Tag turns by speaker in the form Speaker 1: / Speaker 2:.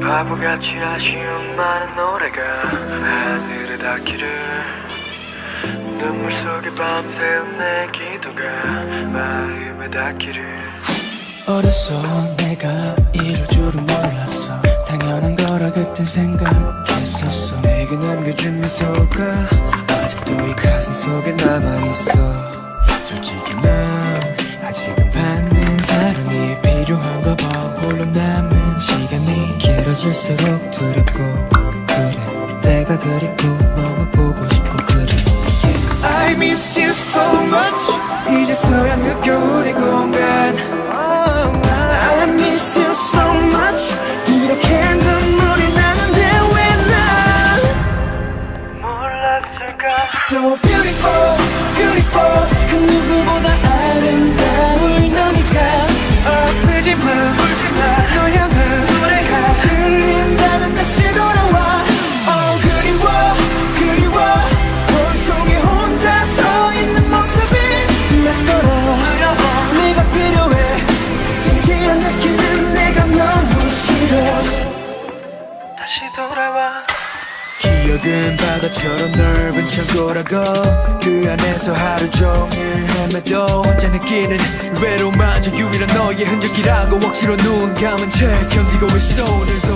Speaker 1: 바보같이 아쉬운 많은 노래가 하늘에 닿기를 눈물 속에 밤새운 내 기도가 마음에 닿기를
Speaker 2: 어려서 내가 이럴 줄은 몰랐어. 당연한 거라 그땐 생각했었어.
Speaker 3: 내게 남겨준 미소가 아직도 이 가슴 속에 남아있어.
Speaker 2: 솔직히 난 아직은 받는 사랑이 필요한가 봐. 홀로 남은 시간이
Speaker 3: 길어질수록 두렵고 그래 때가 그립고 너무 보고 싶고 그래 I miss you so much 이제서야 느껴 우리 공간 I miss you so much 이렇게 눈물이 나는데 왜 난
Speaker 1: 몰랐을까
Speaker 3: So beautiful beautiful 그 누구보다 아름다울 너니까 아프지마 울지마 널 향한 노래가 들린다면 다시 돌아와 그리워 그리워 거울 속에 혼자 서 있는 모습이 낯설어 네가 필요해 이제야 느끼는 내가 너무 싫어
Speaker 1: 다시 돌아와
Speaker 3: 기억은 바다처럼 넓은 창고라고 그 안에서 하루 종일 헤매도 혼자 느끼는 외로움마저 유일한 너의 흔적이라고 억지로 눈 감은 채 견디고 있어 오늘도